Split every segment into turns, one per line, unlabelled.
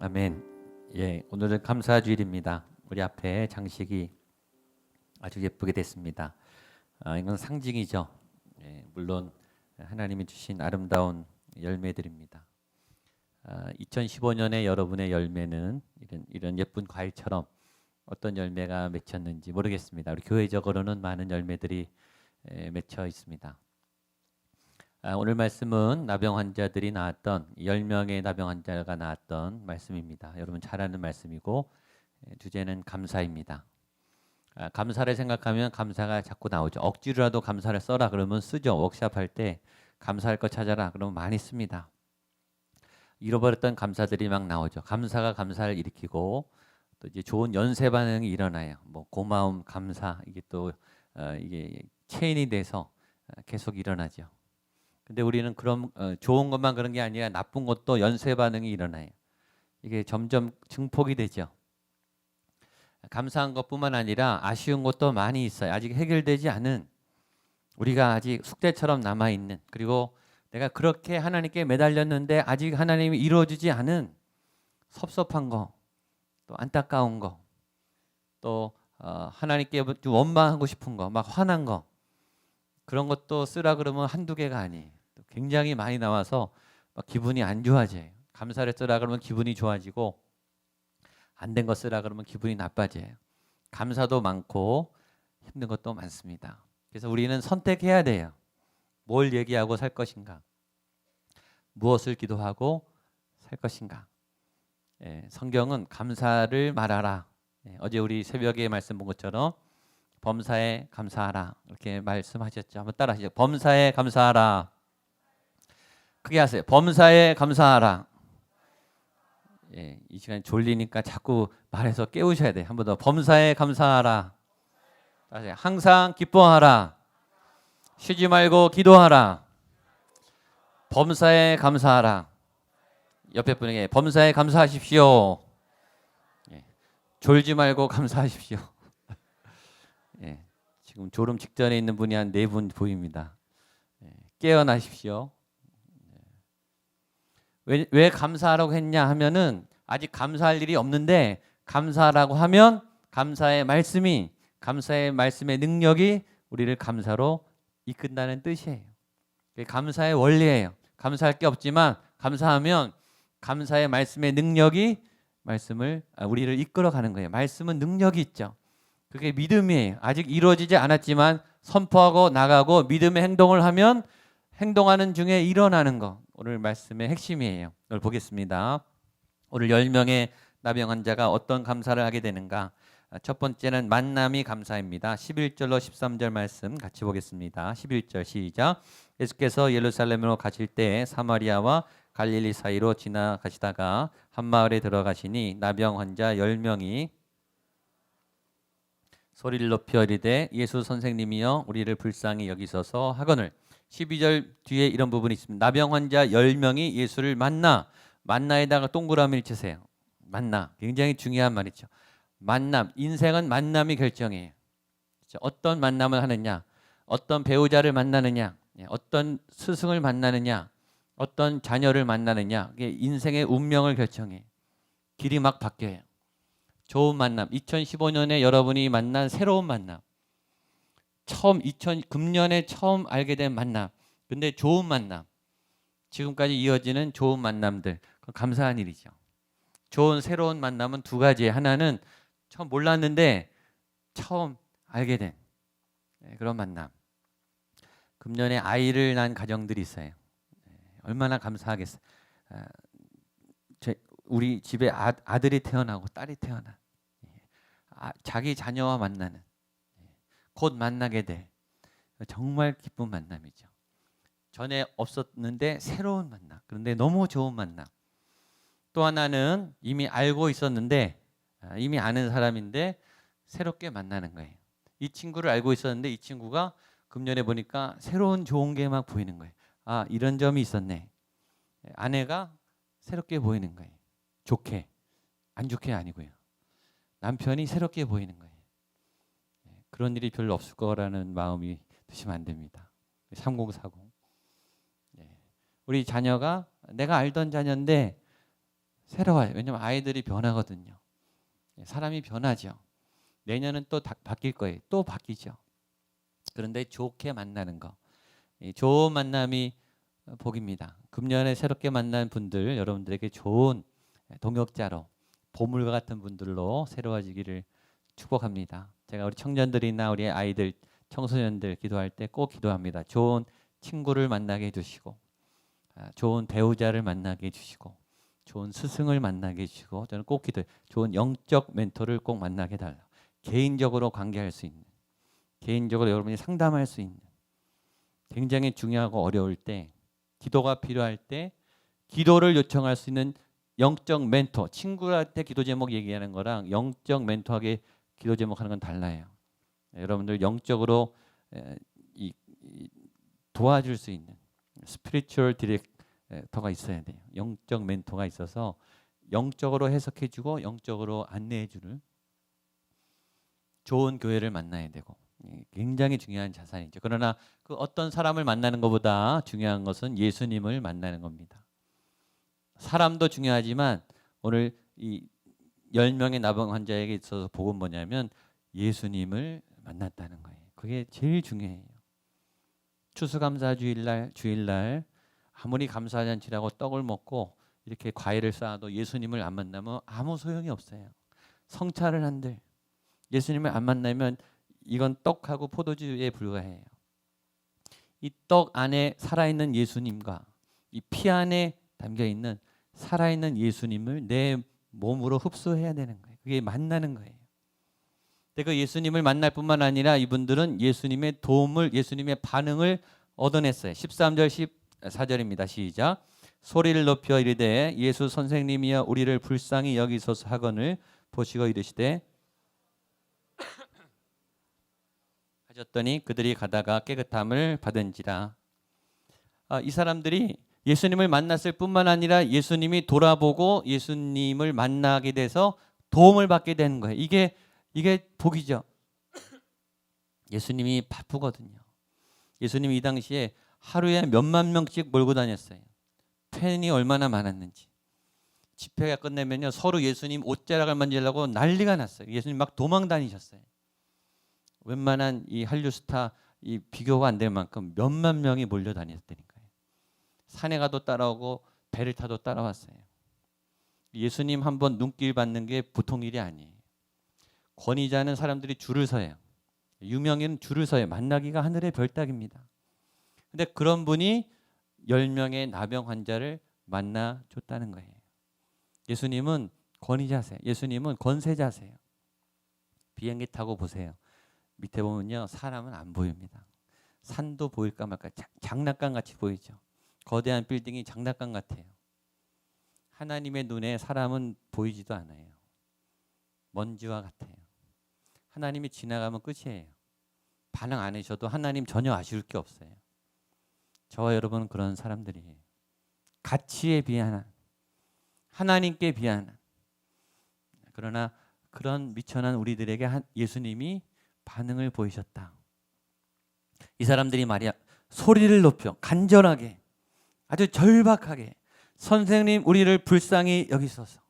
아멘. 예, 오늘은 감사주일입니다. 우리 앞에 장식이 아주 예쁘게 됐습니다. 이건 상징이죠. 예, 물론 하나님이 주신 아름다운 열매들입니다. 2015년에 여러분의 열매는 이런 예쁜 과일처럼 어떤 열매가 맺혔는지 모르겠습니다. 우리 교회적으로는 많은 열매들이 맺혀 있습니다. 오늘 말씀은 나병 환자들이 나왔던 10명의 나병 환자가 나왔던 말씀입니다. 여러분 잘 아는 말씀이고 주제는 감사입니다. 감사를 생각하면 감사가 자꾸 나오죠. 억지로라도 감사를 써라 그러면 쓰죠. 워크숍할 때 감사할 거 찾아라 그러면 많이 씁니다. 잃어버렸던 감사들이 막 나오죠. 감사가 감사를 일으키고 또 이제 좋은 연쇄 반응이 일어나요. 뭐 고마움, 감사 이게 또 이게 체인이 돼서 계속 일어나죠. 근데 우리는 그런 좋은 것만 그런 게 아니라 나쁜 것도 연쇄 반응이 일어나요. 이게 점점 증폭이 되죠. 감사한 것뿐만 아니라 아쉬운 것도 많이 있어요. 아직 해결되지 않은 우리가 아직 숙제처럼 남아 있는 그리고 내가 그렇게 하나님께 매달렸는데 아직 하나님이 이루어지지 않은 섭섭한 거, 또 안타까운 거, 또 하나님께 좀 원망하고 싶은 거, 막 화난 거 그런 것도 쓰라 그러면 한두 개가 아니에요. 굉장히 많이 나와서 막 기분이 안 좋아져요. 감사를 쓰라 그러면 기분이 좋아지고 안 된 거 쓰라 그러면 기분이 나빠져요. 감사도 많고 힘든 것도 많습니다. 그래서 우리는 선택해야 돼요. 뭘 얘기하고 살 것인가? 무엇을 기도하고 살 것인가? 성경은 감사를 말하라. 어제 우리 새벽에 말씀 본 것처럼 범사에 감사하라 이렇게 말씀하셨죠. 한번 따라하시죠. 범사에 감사하라. 크게 하세요. 범사에 감사하라. 이 시간에 졸리니까 자꾸 말해서 깨우셔야 돼요. 한 번 더. 범사에 감사하라. 항상 기뻐하라. 쉬지 말고 기도하라. 범사에 감사하라. 옆에 분에게 범사에 감사하십시오. 졸지 말고 감사하십시오. 지금 졸음 직전에 있는 분이 한 4분 보입니다. 깨어나십시오. 왜 감사하라고 했냐 하면은 아직 감사할 일이 없는데 감사하라고 하면 감사의 말씀의 능력이 우리를 감사로 이끈다는 뜻이에요. 감사의 원리예요. 감사할 게 없지만 감사하면 감사의 말씀의 능력이 우리를 이끌어가는 거예요. 말씀은 능력이 있죠. 그게 믿음이에요. 아직 이루어지지 않았지만 선포하고 나가고 믿음의 행동을 하면 행동하는 중에 일어나는 거. 오늘 말씀의 핵심이에요. 오늘 보겠습니다. 오늘 10명의 나병 환자가 어떤 감사를 하게 되는가. 첫 번째는 만남이 감사입니다. 11절로 13절 말씀 같이 보겠습니다. 11절 시작. 예수께서 예루살렘으로 가실 때 사마리아와 갈릴리 사이로 지나가시다가 한 마을에 들어가시니 나병 환자 10명이 소리를 높여 이르되 예수 선생님이여 우리를 불쌍히 여기소서 하거늘. 12절 뒤에 이런 부분이 있습니다. 나병 환자 10명이 예수를 만나에다가 동그라미를 치세요. 만나. 굉장히 중요한 말이죠. 만남. 인생은 만남이 결정해요. 어떤 만남을 하느냐, 어떤 배우자를 만나느냐, 어떤 스승을 만나느냐, 어떤 자녀를 만나느냐, 이게 인생의 운명을 결정해요. 길이 막 바뀌어요. 좋은 만남. 2015년에 여러분이 만난 새로운 만남. 금년에 처음 알게 된 만남. 근데 좋은 만남. 지금까지 이어지는 좋은 만남들. 그건 감사한 일이죠. 좋은 새로운 만남은 두 가지예요. 하나는 처음 몰랐는데 처음 알게 된 그런 만남. 금년에 아이를 낳은 가정들이 있어요. 얼마나 감사하겠어요. 우리 집에 아들이 태어나고 딸이 태어나. 자기 자녀와 만나는. 곧 만나게 될 정말 기쁜 만남이죠. 전에 없었는데 새로운 만남. 그런데 너무 좋은 만남. 또 하나는 이미 알고 있었는데 이미 아는 사람인데 새롭게 만나는 거예요. 이 친구를 알고 있었는데 이 친구가 금년에 보니까 새로운 좋은 게 막 보이는 거예요. 이런 점이 있었네. 아내가 새롭게 보이는 거예요. 좋게. 안 좋게 아니고요. 남편이 새롭게 보이는 거예요. 그런 일이 별로 없을 거라는 마음이 드시면 안 됩니다. 3040. 우리 자녀가 내가 알던 자녀인데 새로워요. 왜냐하면 아이들이 변하거든요. 사람이 변하죠. 내년은 또 바뀔 거예요. 또 바뀌죠. 그런데 좋게 만나는 거, 좋은 만남이 복입니다. 금년에 새롭게 만난 분들, 여러분들에게 좋은 동역자로, 보물과 같은 분들로 새로워지기를 축복합니다. 제가 우리 청년들이나 우리 아이들, 청소년들 기도할 때 꼭 기도합니다. 좋은 친구를 만나게 해주시고, 좋은 배우자를 만나게 해주시고, 좋은 스승을 만나게 해주시고, 저는 꼭 기도해요. 좋은 영적 멘토를 꼭 만나게 해달라. 개인적으로 관계할 수 있는, 개인적으로 여러분이 상담할 수 있는, 굉장히 중요하고 어려울 때, 기도가 필요할 때 기도를 요청할 수 있는 영적 멘토, 친구한테 기도 제목 얘기하는 거랑 영적 멘토에게 기도 제목 하는 건 달라요. 여러분들 영적으로 도와줄 수 있는 스피리추얼 디렉터가 있어야 돼요. 영적 멘토가 있어서 영적으로 해석해주고 영적으로 안내해주는 좋은 교회를 만나야 되고, 굉장히 중요한 자산이죠. 그러나 그 어떤 사람을 만나는 것보다 중요한 것은 예수님을 만나는 겁니다. 사람도 중요하지만 오늘 이 10명의 나병 환자에게 있어서 복은 뭐냐면 예수님을 만났다는 거예요. 그게 제일 중요해요. 추수감사 주일날 아무리 감사잔치라고 떡을 먹고 이렇게 과일을 쌓아도 예수님을 안 만나면 아무 소용이 없어요. 성찰을 한들 예수님을 안 만나면 이건 떡하고 포도주에 불과해요. 이 떡 안에 살아있는 예수님과 이 피 안에 담겨있는 살아있는 예수님을 내 몸으로 흡수해야 되는 거예요. 그게 만나는 거예요. 근데 그 예수님을 만날 뿐만 아니라 이분들은 예수님의 도움을, 예수님의 반응을 얻어냈어요. 13절 14절입니다. 시작. 소리를 높여 이르되 예수 선생님이여 우리를 불쌍히 여기소서 하거늘 보시고 이르시되 하셨더니 그들이 가다가 깨끗함을 받은지라. 이 사람들이 예수님을 만났을 뿐만 아니라 예수님이 돌아보고 예수님을 만나게 돼서 도움을 받게 되는 거예요. 이게 복이죠. 예수님이 바쁘거든요. 예수님이 이 당시에 하루에 몇만 명씩 몰고 다녔어요. 팬이 얼마나 많았는지. 집회가 끝내면요 서로 예수님 옷자락을 만지려고 난리가 났어요. 예수님 막 도망 다니셨어요. 웬만한 이 한류 스타 이 비교가 안 될 만큼 몇만 명이 몰려 다녔다니까요. 산에 가도 따라오고 배를 타도 따라왔어요. 예수님 한번 눈길 받는 게 보통 일이 아니에요. 권위자는 사람들이 줄을 서요. 유명인은 줄을 서요. 만나기가 하늘의 별따기입니다. 근데 그런 분이 10명의 나병 환자를 만나줬다는 거예요. 예수님은 권위자세요. 예수님은 권세자세요. 비행기 타고 보세요. 밑에 보면요 사람은 안 보입니다. 산도 보일까 말까 장난감 같이 보이죠. 거대한 빌딩이 장난감 같아요. 하나님의 눈에 사람은 보이지도 않아요. 먼지와 같아요. 하나님이 지나가면 끝이에요. 반응 안 해셔도 하나님 전혀 아쉬울 게 없어요. 저와 여러분은 그런 사람들이에요. 가치에 비하는, 하나님께 비하는, 그러나 그런 미천한 우리들에게 예수님이 반응을 보이셨다. 이 사람들이 말이야 소리를 높여 간절하게 아주 절박하게 선생님 우리를 불쌍히 여기소서.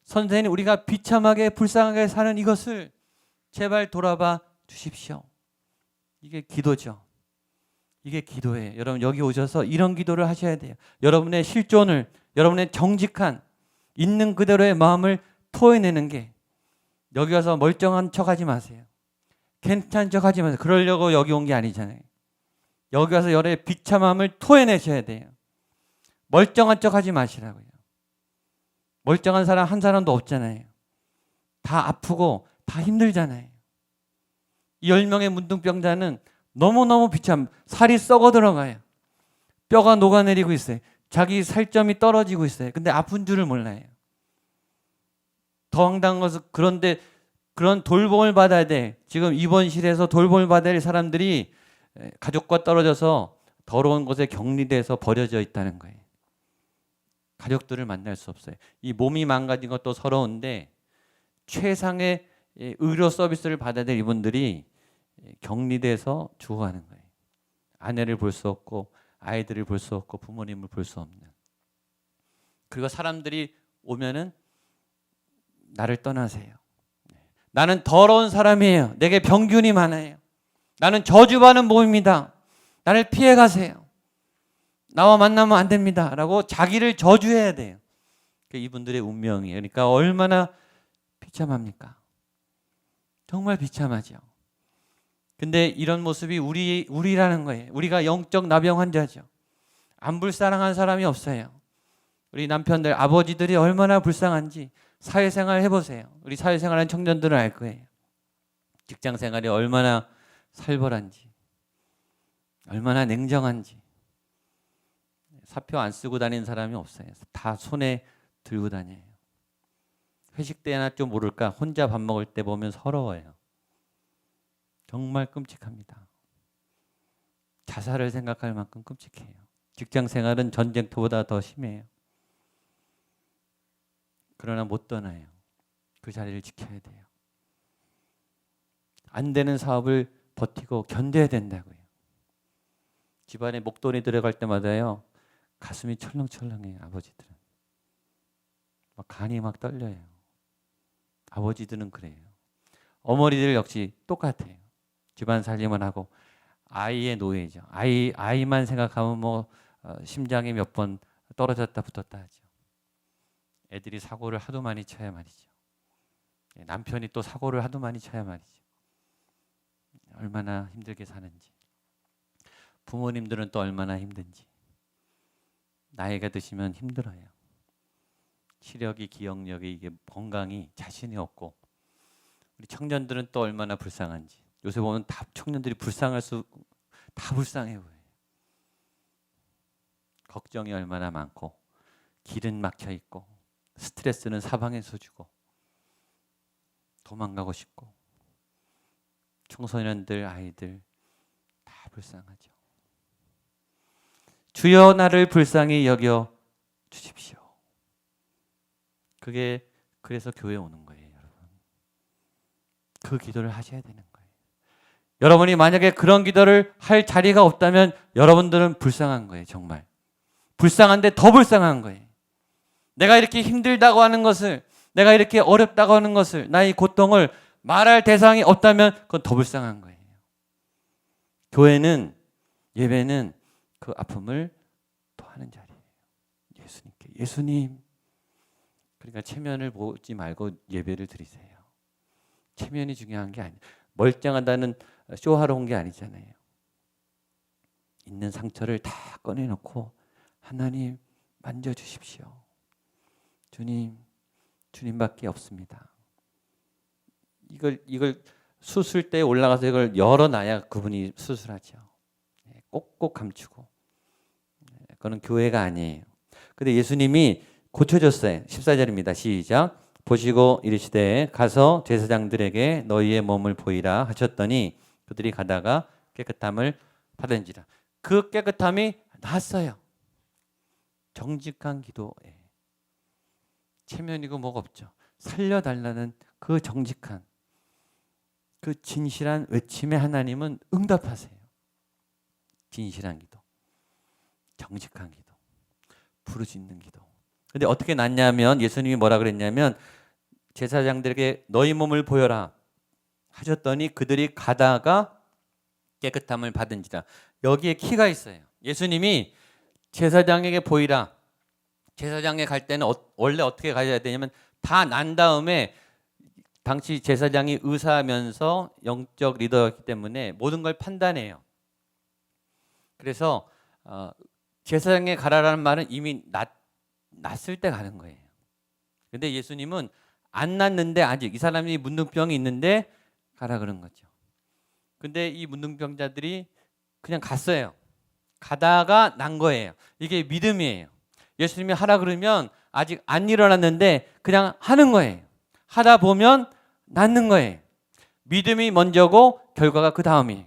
선생님 우리가 비참하게 불쌍하게 사는 이것을 제발 돌아봐 주십시오. 이게 기도죠. 이게 기도예요. 여러분 여기 오셔서 이런 기도를 하셔야 돼요. 여러분의 실존을, 여러분의 정직한 있는 그대로의 마음을 토해내는 게, 여기 와서 멀쩡한 척하지 마세요. 괜찮은 척하지 마세요. 그러려고 여기 온 게 아니잖아요. 여기 와서 여러분의 비참함을 토해내셔야 돼요. 멀쩡한 척하지 마시라고요. 멀쩡한 사람 한 사람도 없잖아요. 다 아프고 다 힘들잖아요. 이 10명의 문둥병자는 너무너무 비참, 살이 썩어 들어가요. 뼈가 녹아내리고 있어요. 자기 살점이 떨어지고 있어요. 근데 아픈 줄을 몰라요. 더 황당한 것은 그런데 그런 돌봄을 받아야 돼. 지금 입원실에서 돌봄을 받아야 할 사람들이 가족과 떨어져서 더러운 곳에 격리돼서 버려져 있다는 거예요. 가족들을 만날 수 없어요. 이 몸이 망가진 것도 서러운데 최상의 의료 서비스를 받아야 될 이분들이 격리돼서 죽어가는 거예요. 아내를 볼 수 없고 아이들을 볼 수 없고 부모님을 볼 수 없는. 그리고 사람들이 오면은 나를 떠나세요. 나는 더러운 사람이에요. 내게 병균이 많아요. 나는 저주받는 몸입니다. 나를 피해 가세요. 나와 만나면 안 됩니다. 라고 자기를 저주해야 돼요. 이분들의 운명이에요. 그러니까 얼마나 비참합니까? 정말 비참하죠. 근데 이런 모습이 우리라는 거예요. 우리가 영적 나병 환자죠. 안 불쌍한 사람이 없어요. 우리 남편들, 아버지들이 얼마나 불쌍한지 사회생활 해보세요. 우리 사회생활하는 청년들은 알 거예요. 직장생활이 얼마나 살벌한지, 얼마나 냉정한지. 사표 안 쓰고 다니는 사람이 없어요. 다 손에 들고 다녀요. 회식 때나 좀 모를까 혼자 밥 먹을 때 보면 서러워요. 정말 끔찍합니다. 자살을 생각할 만큼 끔찍해요. 직장 생활은 전쟁터보다 더 심해요. 그러나 못 떠나요. 그 자리를 지켜야 돼요. 안 되는 사업을 버티고 견뎌야 된다고요. 집안에 목돈이 들어갈 때마다요. 가슴이 철렁철렁해요. 아버지들은. 막 간이 막 떨려요. 아버지들은 그래요. 어머니들 역시 똑같아요. 집안 살림을 하고 아이의 노예죠. 아이만 생각하면 뭐 심장이 몇 번 떨어졌다 붙었다 하죠. 애들이 사고를 하도 많이 쳐야 말이죠. 남편이 또 사고를 하도 많이 쳐야 말이죠. 얼마나 힘들게 사는지. 부모님들은 또 얼마나 힘든지. 나이가 드시면 힘들어요. 시력이, 기억력이, 이게 건강이 자신이 없고, 우리 청년들은 또 얼마나 불쌍한지. 요새 보면 다 청년들이 다 불쌍해 보여요. 걱정이 얼마나 많고, 길은 막혀 있고, 스트레스는 사방에서 주고, 도망가고 싶고, 청소년들, 아이들 다 불쌍하죠. 주여 나를 불쌍히 여겨 주십시오. 그게 그래서 교회 오는 거예요, 여러분. 그 기도를 하셔야 되는 거예요. 여러분이 만약에 그런 기도를 할 자리가 없다면 여러분들은 불쌍한 거예요, 정말. 불쌍한데 더 불쌍한 거예요. 내가 이렇게 힘들다고 하는 것을, 내가 이렇게 어렵다고 하는 것을, 나의 고통을 말할 대상이 없다면 그건 더 불쌍한 거예요. 교회는, 예배는 그 아픔을 토하는 자리예요. 예수님께. 예수님. 그러니까 체면을 보지 말고 예배를 드리세요. 체면이 중요한 게 아니에요. 멀쩡하다는 쇼하러 온 게 아니잖아요. 있는 상처를 다 꺼내놓고 하나님 만져주십시오. 주님밖에 없습니다. 이걸 수술 때 올라가서 이걸 열어놔야 그분이 수술하죠. 꼭꼭 감추고. 그거는 교회가 아니에요. 근데 예수님이 고쳐줬어요. 14절입니다. 시작. 보시고 이르시되 가서 제사장들에게 너희의 몸을 보이라 하셨더니 그들이 가다가 깨끗함을 받은지라. 그 깨끗함이 났어요. 정직한 기도에. 체면이고 뭐가 없죠. 살려달라는 그 정직한, 그 진실한 외침에 하나님은 응답하세요. 진실한 기도, 정직한 기도, 부르짖는 기도. 근데 어떻게 났냐면 예수님이 뭐라 그랬냐면 제사장들에게 너희 몸을 보여라 하셨더니 그들이 가다가 깨끗함을 받은지라. 여기에 키가 있어요. 예수님이 제사장에게 보이라. 제사장에 갈 때는 원래 어떻게 가야 되냐면 다 난 다음에, 당시 제사장이 의사면서 영적 리더였기 때문에 모든 걸 판단해요. 그래서 제사장에 가라라는 말은 이미 났을 때 가는 거예요. 근데 예수님은 안 났는데 아직 이 사람이 문둥병이 있는데 가라 그런 거죠. 근데 이 문둥병자들이 그냥 갔어요. 가다가 난 거예요. 이게 믿음이에요. 예수님이 하라 그러면 아직 안 일어났는데 그냥 하는 거예요. 하다 보면 낫는 거예요. 믿음이 먼저고 결과가 그 다음이에요.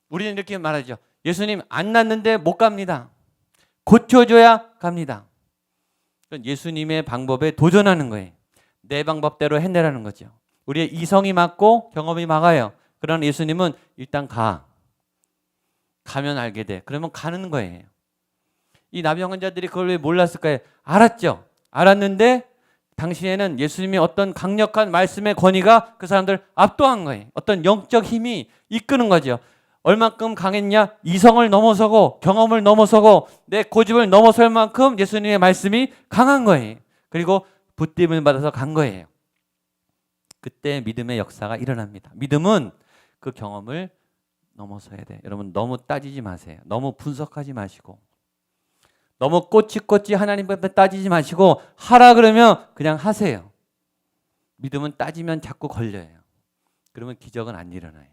우리는 이렇게 말하죠. 예수님 안 낫는데 못 갑니다. 고쳐줘야 갑니다. 예수님의 방법에 도전하는 거예요. 내 방법대로 해내라는 거죠. 우리의 이성이 맞고 경험이 막아요. 그러나 예수님은 일단 가면 알게 돼. 그러면 가는 거예요. 이 나병 환자들이 그걸 왜 몰랐을까요? 알았죠. 알았는데 당시에는 예수님의 어떤 강력한 말씀의 권위가 그 사람들을 압도한 거예요. 어떤 영적 힘이 이끄는 거죠. 얼만큼 강했냐? 이성을 넘어서고 경험을 넘어서고 내 고집을 넘어설 만큼 예수님의 말씀이 강한 거예요. 그리고 붙들림을 받아서 간 거예요. 그때 믿음의 역사가 일어납니다. 믿음은 그 경험을 넘어서야 돼요. 여러분 너무 따지지 마세요. 너무 분석하지 마시고 너무 꼬치꼬치 하나님 앞에 따지지 마시고 하라 그러면 그냥 하세요. 믿음은 따지면 자꾸 걸려요. 그러면 기적은 안 일어나요.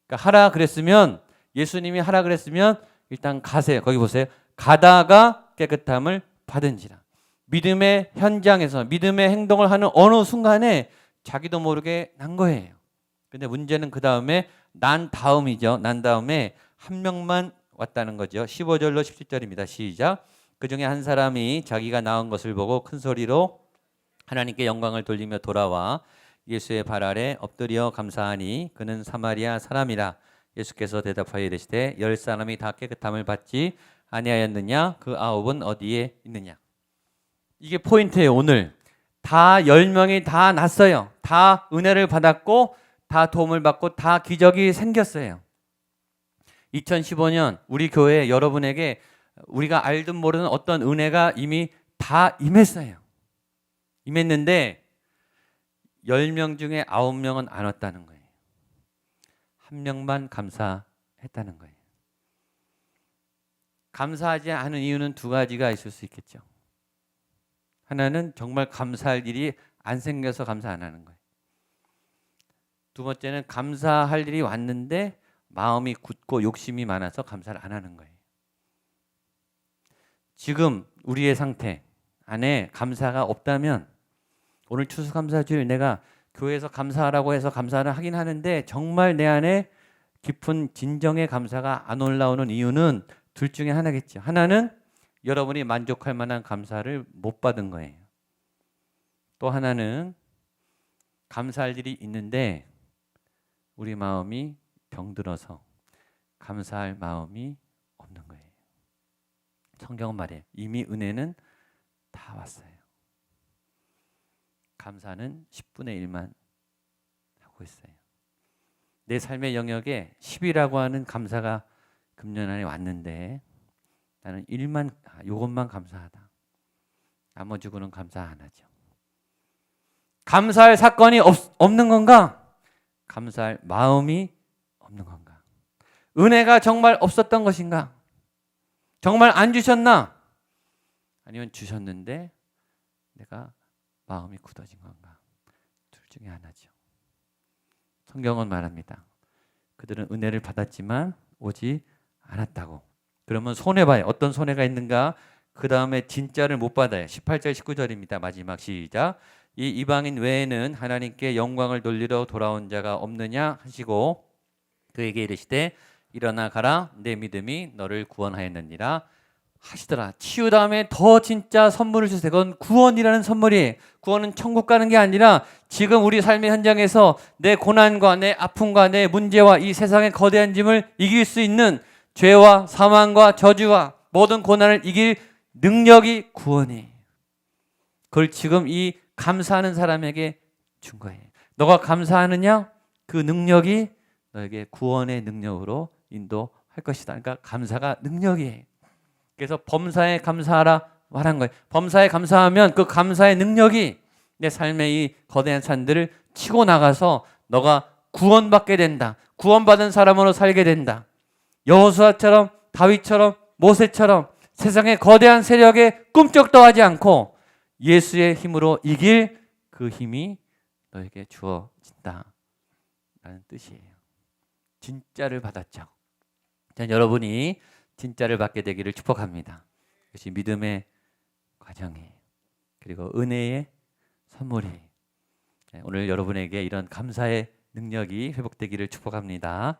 그러니까 하라 그랬으면 예수님이 하라 그랬으면 일단 가세요. 거기 보세요. 가다가 깨끗함을 받은지라. 믿음의 현장에서 믿음의 행동을 하는 어느 순간에 자기도 모르게 난 거예요. 근데 문제는 그 다음에 난 다음이죠. 난 다음에 한 명만 왔다는 거죠. 15절로 17절입니다. 시작. 그 중에 한 사람이 자기가 나은 것을 보고 큰 소리로 하나님께 영광을 돌리며 돌아와 예수의 발 아래 엎드려 감사하니 그는 사마리아 사람이라. 예수께서 대답하여 이르시되 10사람이 다 깨끗함을 받지 아니하였느냐? 그 9은 어디에 있느냐? 이게 포인트예요. 오늘 다 10명이 다 났어요. 다 은혜를 받았고 다 도움을 받고 다 기적이 생겼어요. 2015년 우리 교회 여러분에게 우리가 알든 모르는 어떤 은혜가 이미 다 임했어요. 임했는데 10명 중에 9명은 안 왔다는 거예요. 한 명만 감사했다는 거예요. 감사하지 않은 이유는 두 가지가 있을 수 있겠죠. 하나는 정말 감사할 일이 안 생겨서 감사 안 하는 거예요. 두 번째는 감사할 일이 왔는데 마음이 굳고 욕심이 많아서 감사를 안 하는 거예요. 지금 우리의 상태 안에 감사가 없다면 오늘 추수감사주일 내가 교회에서 감사하라고 해서 감사를 하긴 하는데 정말 내 안에 깊은 진정의 감사가 안 올라오는 이유는 둘 중에 하나겠죠. 하나는 여러분이 만족할 만한 감사를 못 받은 거예요. 또 하나는 감사할 일이 있는데 우리 마음이 병들어서 감사할 마음이 없는 거예요. 성경은 말해요. 이미 은혜는 다 왔어요. 감사는 10분의 1만 하고 있어요. 내 삶의 영역에 10이라고 하는 감사가 금년 안에 왔는데 나는 1만, 요것만 감사하다. 나머지고는 감사 안 하죠. 감사할 사건이 없는 건가? 감사할 마음이 없는 건가? 은혜가 정말 없었던 것인가? 정말 안 주셨나? 아니면 주셨는데 내가 마음이 굳어진 건가? 둘 중에 하나죠. 성경은 말합니다. 그들은 은혜를 받았지만 오지 않았다고. 그러면 손해봐요. 어떤 손해가 있는가? 그 다음에 진짜를 못 받아요. 18절 19절입니다. 마지막 시작. 이 이방인 외에는 하나님께 영광을 돌리러 돌아온 자가 없느냐 하시고 그에게 이르시되 일어나 가라 내 믿음이 너를 구원하였느니라 하시더라. 치유 다음에 더 진짜 선물을 주세요. 그건 구원이라는 선물이에요. 구원은 천국 가는 게 아니라 지금 우리 삶의 현장에서 내 고난과 내 아픔과 내 문제와 이 세상의 거대한 짐을 이길 수 있는 죄와 사망과 저주와 모든 고난을 이길 능력이 구원이에요. 그걸 지금 이 감사하는 사람에게 준 거예요. 너가 감사하느냐? 그 능력이 너에게 구원의 능력으로 인도할 것이다. 그러니까 감사가 능력이에요. 그래서 범사에 감사하라 말한 거예요. 범사에 감사하면 그 감사의 능력이 내 삶의 이 거대한 산들을 치고 나가서 너가 구원받게 된다. 구원받은 사람으로 살게 된다. 여호수아처럼 다윗처럼 모세처럼 세상의 거대한 세력에 꿈쩍도 하지 않고 예수의 힘으로 이길 그 힘이 너에게 주어진다 라는 뜻이에요. 진짜를 받았죠. 자, 여러분이 진짜를 받게 되기를 축복합니다. 이것이 믿음의 과정이에요. 그리고 은혜의 선물이에요. 오늘 여러분에게 이런 감사의 능력이 회복되기를 축복합니다.